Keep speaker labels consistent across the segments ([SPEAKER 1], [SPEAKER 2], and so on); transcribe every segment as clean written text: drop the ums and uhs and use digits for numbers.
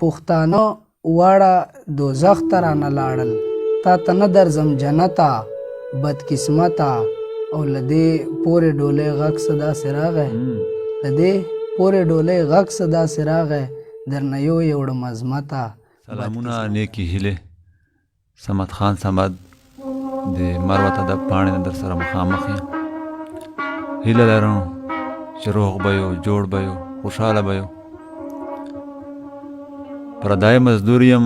[SPEAKER 1] پښتانه واړه دوزخ ته رانه لاړل، تا ته نه درځم جنته بدقسمته. او له دې پورې ډولۍ غږ څه داسې راغی، له دې پورې ډولۍ غږ څه داسې راغی، درنه یوړم عظمته.
[SPEAKER 2] سلامونه نیکې هیلې. صمد خان صمد د مروت ادب پاڼې نه در سره مخامخ یم. هیله لرم چې روغ به یو، جوړ به یو، خوشحاله به یو. پردای مزدور یم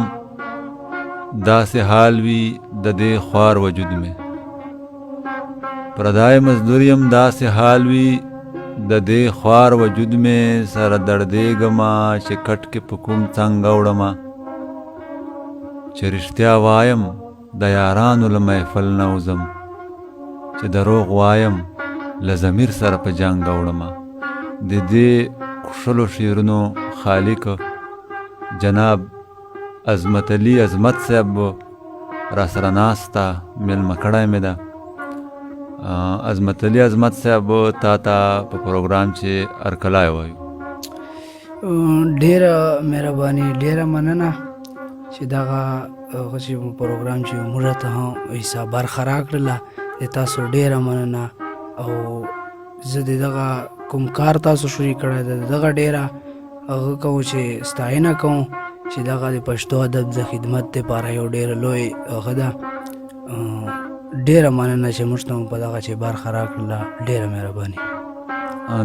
[SPEAKER 2] داسې حال وي د دې خوار وجود مې، پردای مزدور یم داسې حال وي د دې خوار وجود مې، سره دردېږمه چې کټ کې په کوم څنګه وړمه، چې رښتیا وایم د یارانو له محفل نه وځم، چې دروغ وایم له ضمیر سره په جنګ وړمه. د دې کښلو شعرونو خالق جناب عظمت علي عظمت صاحب را سره ناسته میلمه کړی مې ده. عظمت علي عظمت صاحب تا ته په پروګرام چې ارکلای وایو.
[SPEAKER 1] ډېره مهرباني، ډېره مننه چې دغه پروګرام چې موږ ته هم حصه برخه راکړله، د تاسو ډېره مننه. او زه د دغه کوم کار تاسو شروع کړی دی دغه ډېره هغه کوم چې ستاینه کوم چې دغه د پښتو ادب د خدمت دپاره یو ډېره لوی هغه ده. ډېره مننه چې موږ ته مو په دغه چې برخه راکړله، ډېره مهرباني.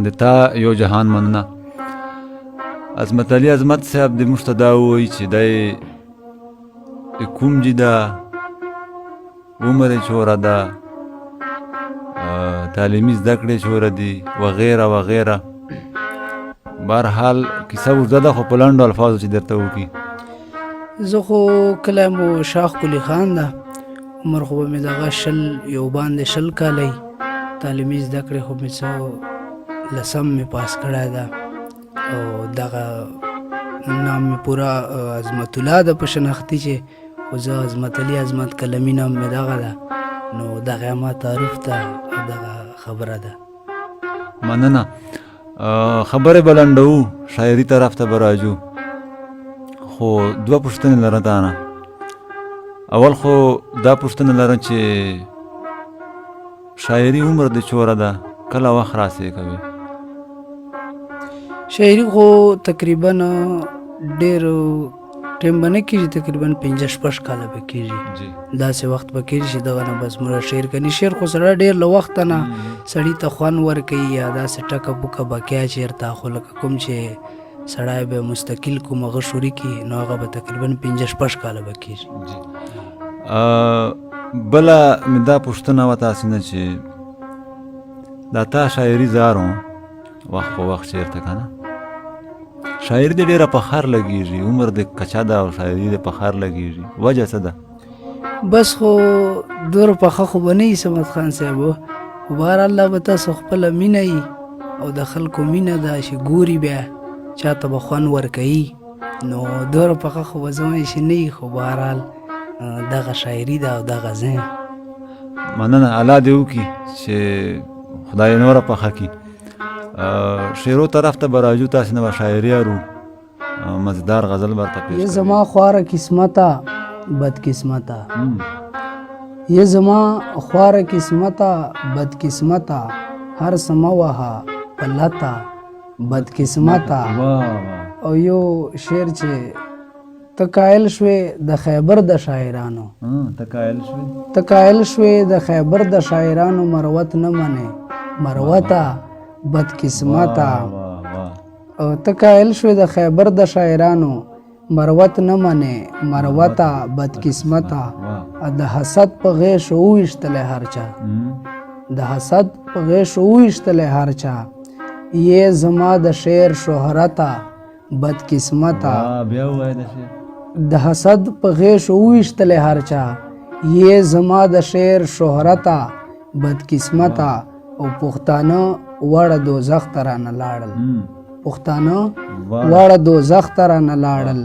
[SPEAKER 2] د تا یو جهان مننه. عظمت علي عظمت صاحب د موږ ته دا ووایي چې دی کوم جي ده، عمر یې چوره ده، تعلیمي زده کړې چوره دي وغیره وغیره. بهرحال کیسه اوږده ده خو په لنډو الفاظو چې درته وکړي.
[SPEAKER 1] زه خو کلی مو شاخ کلي خان ده، عمر خو به مې دغه یو باندې 20 کالی، تعلیمي زده کړې خو مې 10 مې پاس کړی ده. او دغه نام مې پوره عظمت الله ده په شناختي چې، خو زه عظمت علي عظمت کلمي نام مې دغه ده. نو دغه ما تعارف ته دغه خبره ده.
[SPEAKER 2] مننه. خبرې به لنډوو، شاعري طرف ته به راځو، خو 2 پوښتنې لرم تا نه. اول خو دا پوښتنه لرم چې شاعري عمر د چوره ده، کله وخت راسې کوي؟
[SPEAKER 1] شاعري خو تقریبا ډېر ټیم به نه کېږي، تقریبا 5-6 کاله به کېږي، داسې وخت به کېږي چې دغه نه بس موږ شعر کوي. شعر خو سره ډېر له وخته نه سړي ته خوند ورکوي، یا داسې ټکه بوکه بقیا چېرته، خو لکه کوم چې سړی به مستقل کوم هغه شروع کړي نو هغه به تقریبا 5-6 کاله به کېږي.
[SPEAKER 2] بله مې دا پوښتنه وه تاسې نه چې دا تا شاعري زارو وخت په وخت چېرته که نه شاعري دې ډېره په خر لګېږي، عمر دې کچه ده او شاعري دې په خر لګېږي، وجه څه ده؟
[SPEAKER 1] بس خو دومره پخه خو به نه وي صمد خان صاحب، خو بهرحال لا به تاسو خپله مینه وي او د خلکو مینه ده چې ګوري بیا چاته به خوند ورکوي. نو دومره پخه خو به زه وایم چې نه وي، خو بهرحال دغه شاعري ده او دغه ذهن.
[SPEAKER 2] مننه. الله دې وکړي چې خدای نوره پخه کړي. شعرو طرف ته به راځو، تاسې نه به شاعري اورو، مزدار غزل به ورته پیش
[SPEAKER 1] یه زما خواره قسمته بدقسمته، یه زما خواره قسمته بدقسمته، هر سمه وها پلته بدقسمته. او یو شعر چې ته قایل شوې د خیبر د شاعرانو، ته قایل شوې د خیبر د شاعرانو، مروت نه منې مروته بدقسمته. او ته قایل شوې د خیبر د شاعرانو، مروت نه منې مروته بدقسمته. د حسد په غیش وویشتلی هر چا، د حسد په غیش وویشتلی هر چا، یې زما د شعر شهرته بدقسمته. د حسد په غیش وویشتلی هر چا، یې زما د شعر شهرته بدقسمته. او پښتانه واړه دوزخ ته رانه لاړل، پښتانه واړه دوزخ ته رانه لاړل،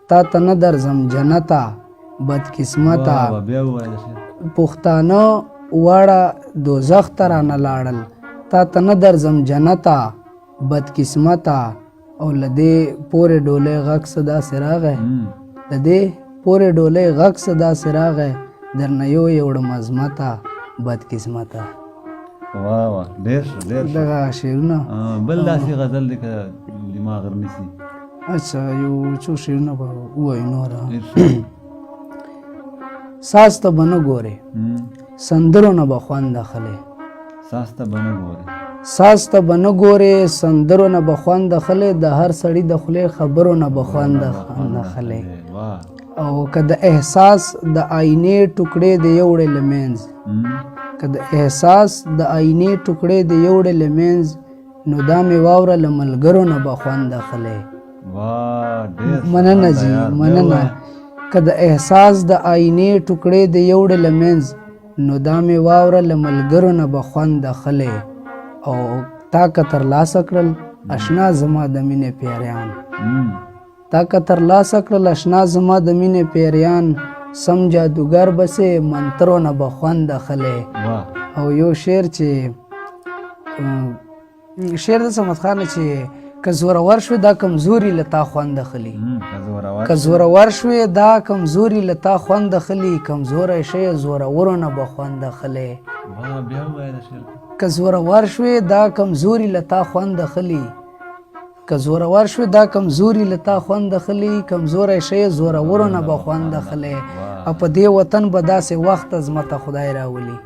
[SPEAKER 1] تا ته نه درځم جنته بدقسمته. پښتانه واړه دوزخ ته رانه لاړل، تا ته نه درځم جنته بدقسمته. او لدې پورې ډولۍ غږ څه داسې راغی لدې پورې ډولۍ غږ څه داسې راغی درنه یوړم عظمته بدقسمته.
[SPEAKER 2] واه واه ډېر ښه ډېر ښه.
[SPEAKER 1] دغه شعرونه
[SPEAKER 2] بل داسې غزل دی که دماغ ورنیسي؟
[SPEAKER 1] اچھا یو څو شعرونه به ووایو نور. ساز ته به نه ګورې سندرو نه به خوند اخلې.
[SPEAKER 2] ساز ته به نه ګورې
[SPEAKER 1] ساز ته به نه ګورې سندرو نه به خوند اخلې د هر سړي د خولې خبرو نه به خوند اخلې. او که د احساس د آینې ټوکړې د یوړې له منځ که د احساس د آینې ټوکړې د یوړې له منځ نو دا مې واوره له ملګرو نه به خوند اخلې. مننه جی مننه. که د احساس د آینې ټوکړې د یوړې له منځ نو دا مې واوره له ملګرو نه به خوند اخلې. او تا که ترلاسه کړل اشنا زما د مینې پیریان تا که ترلاسه کړل اشنا زما د مینې پیریان سم جادوګر بسې منترو نه به خوند اخلې. او یو شعر چې شعر د صمد خان چې که زورور شوې دا کمزوري له تا خوند اخلي. که زورور شوې دا کمزوري له تا خوند اخلي. کمزوری شی زورورو نه به خوند اخلي. که زورور شوې دا کمزوري له تا خوند اخلي. که زورور شوې دا کمزوري له تا خوند اخلي. کمزوری شی زورورو نه به خوند اخلي. او په دې وطن به داسې وخت عظمته خدای راولي.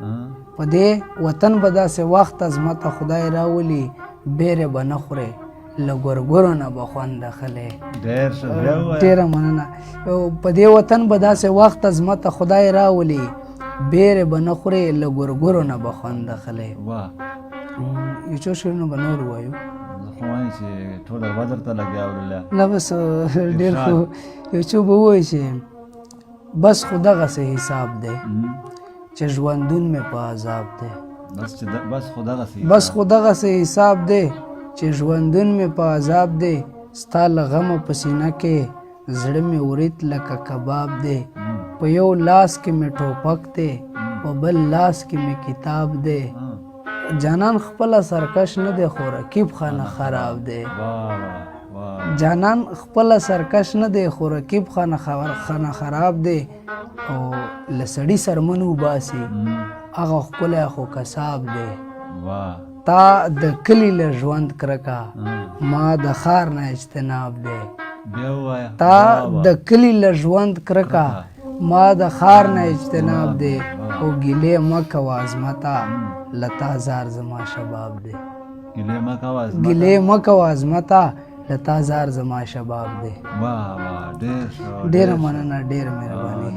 [SPEAKER 1] په دې وطن به داسې وخت عظمته خدای راولي. بیرې به نه خورې له ګورګورو نه به خوند اخلي. ډېره مننه. په دې وطن به داسې وخت عظمته خدای راولي. بیرې به نه خورې له ګورګورو نه به خوند اخلي. یو څو شعرونه به نور ووایو. نه بس ډېر خو یو څو به ووایو چې بس خو دغسې حساب دی چې ژوندون مې په عذاب دی. بس خو دغسې حساب دی چې ژوندون مې په عذاب دی. ستا له غمه په سینه کې زړه مې ورید لکه کباب دی. په یو لاس کې مې ټوپک دی په بل لاس کې مې کتاب دی. جانان خپله سرکش نه دی خو رقیب خانه خراب دی. جانان خپله سرکش نه دی خو رقیب خانه خراب دی. او له سړي سرمن وباسي هغه ښکلی خو کساب دی. تا د کلي له ژوند کرکه ما د ښار نه اجتناب دی. تا د کلي له ژوند کرکه ما د ښار نه اجتناب دی. او ګیلې مه کوه عظمته له تا زار زما شباب دی. ګیلې مه کوه عظمته له تا زار زما شباب دی. ډېره مننه ډېره مهرباني.